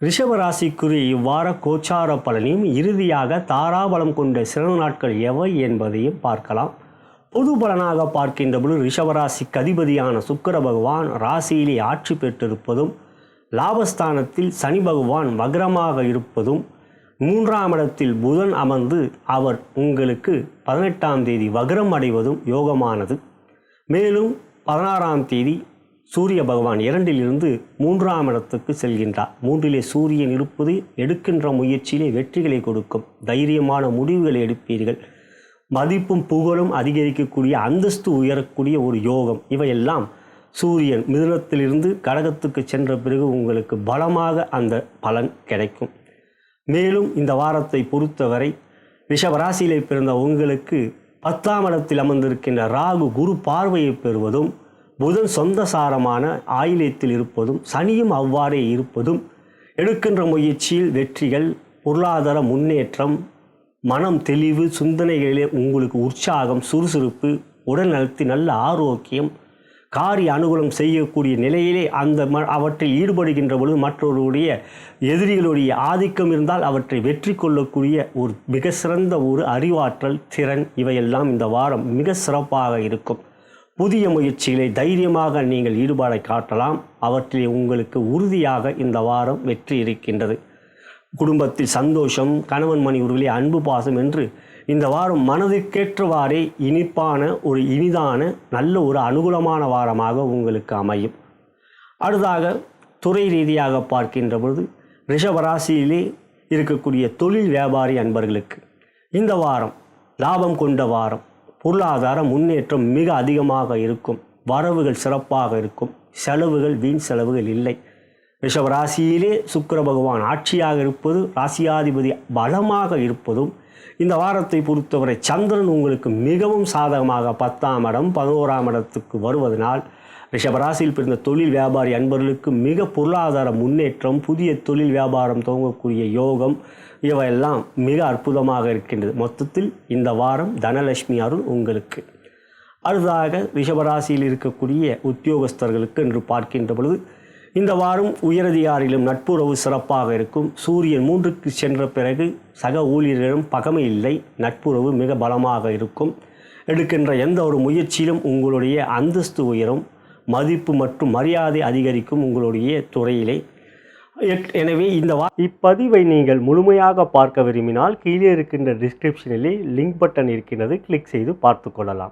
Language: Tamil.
ரிஷபராசிக்குரிய இவ்வார கோச்சார பலனையும் இறுதியாக தாராபலம் கொண்ட சிறந்த நாட்கள் எவை என்பதையும் பார்க்கலாம். பொது பலனாக பார்க்கின்ற பொழுது ரிஷபராசிக்கு அதிபதியான சுக்கிர பகவான் ராசியிலே ஆட்சி பெற்றிருப்பதும், லாபஸ்தானத்தில் சனி பகவான் வக்ரமாக இருப்பதும், 3ஆம் இடத்தில் புதன் அமர்ந்து அவர் உங்களுக்கு 18ஆம் தேதி வக்ரம் அடைவதும் யோகமானது. மேலும் 16ஆம் தேதி சூரிய பகவான் 2லிருந்து 3ஆம் இடத்துக்கு செல்கின்றார். 3லே சூரியன் இருப்பது எடுக்கின்ற முயற்சியிலே வெற்றிகளை கொடுக்கும். தைரியமான முடிவுகளை எடுப்பீர்கள். மதிப்பும் புகழும் அதிகரிக்கக்கூடிய, அந்தஸ்து உயரக்கூடிய ஒரு யோகம். இவையெல்லாம் சூரியன் மிதுனத்திலிருந்து கடகத்துக்கு சென்ற பிறகு உங்களுக்கு பலமாக அந்த பலன் கிடைக்கும். மேலும் இந்த வாரத்தை பொறுத்தவரை ரிஷபராசியிலே பிறந்த உங்களுக்கு 10ஆம் இடத்தில் அமர்ந்திருக்கின்ற ராகு குரு பார்வையை பெறுவதும், புதன் சொந்த சாரமான ஆயில்யத்தில் இருப்பதும், சனியும் அவ்வாறே இருப்பதும் எடுக்கின்ற முயற்சியில் வெற்றிகள், பொருளாதார முன்னேற்றம், மனம் தெளிவு, சிந்தனைகளிலே உங்களுக்கு உற்சாகம், சுறுசுறுப்பு, உடல் நலத்தில் நல்ல ஆரோக்கியம், காரிய அனுகூலம் செய்யக்கூடிய நிலையிலே அவற்றில் ஈடுபடுகின்ற பொழுது மற்றவருடைய எதிரிகளுடைய ஆதிக்கம் இருந்தால் அவற்றை வெற்றி கொள்ளக்கூடிய ஒரு மிக சிறந்த ஒரு அறிவாற்றல், திறன், இவையெல்லாம் இந்த வாரம் மிக சிறப்பாக இருக்கும். புதிய முயற்சிகளை தைரியமாக நீங்கள் ஈடுபாடை காட்டலாம். அவற்றிலே உங்களுக்கு உறுதியாக இந்த வாரம் வெற்றி இருக்கின்றது. குடும்பத்தில் சந்தோஷம், கணவன் மணி உறவிலே அன்பு, பாசம் என்று இந்த வாரம் மனதிற்கேற்றவாறே இனிப்பான ஒரு இனிதான நல்ல ஒரு அனுகூலமான வாரமாக உங்களுக்கு அமையும். அடுத்ததாக துறை ரீதியாக பார்க்கின்ற பொழுது ரிஷபராசியிலே இருக்கக்கூடிய தொழில் வியாபாரி அன்பர்களுக்கு இந்த வாரம் லாபம் கொண்ட வாரம். பொருளாதார முன்னேற்றம் மிக அதிகமாக இருக்கும். வரவுகள் சிறப்பாக இருக்கும். செலவுகள், வீண் செலவுகள் இல்லை. ரிஷபராசியிலே சுக்கிர பகவான் ஆட்சியாக இருப்பது, ராசியாதிபதி பலமாக இருப்பதும், இந்த வாரத்தை பொறுத்தவரை சந்திரன் உங்களுக்கு மிகவும் சாதகமாக 10ஆம் இடம் 11ஆம் இடத்துக்கு வருவதனால் ரிஷபராசியில் பிறந்த தொழில் வியாபாரி அன்பர்களுக்கு மிக பொருளாதார முன்னேற்றம், புதிய தொழில் வியாபாரம் துவங்கக்கூடிய யோகம், இவையெல்லாம் மிக அற்புதமாக இருக்கின்றது. மொத்தத்தில் இந்த வாரம் தனலட்சுமி அருள் உங்களுக்கு. அடுத்ததாக ரிஷபராசியில் இருக்கக்கூடிய உத்தியோகஸ்தர்களுக்கு என்று பார்க்கின்ற பொழுது இந்த வாரம் உயரதிகாரிகளும் நட்புறவு சிறப்பாக இருக்கும். சூரியன் 3க்கு சென்ற பிறகு சக ஊழியர்களிடம் பகைமை இல்லை. நட்புறவு மிக பலமாக இருக்கும். எடுக்கின்ற எந்த ஒரு முயற்சியிலும் உங்களுடைய அந்தஸ்து உயரும். மதிப்பு மற்றும் மரியாதை அதிகரிக்கும் உங்களுடைய துறையிலே. எனவே இந்த இப்பதிவை நீங்கள் முழுமையாக பார்க்க விரும்பினால் கீழே இருக்கின்ற டிஸ்கிரிப்ஷனிலே லிங்க் பட்டன் இருக்கின்றது, கிளிக் செய்து பார்த்து கொள்ளலாம்.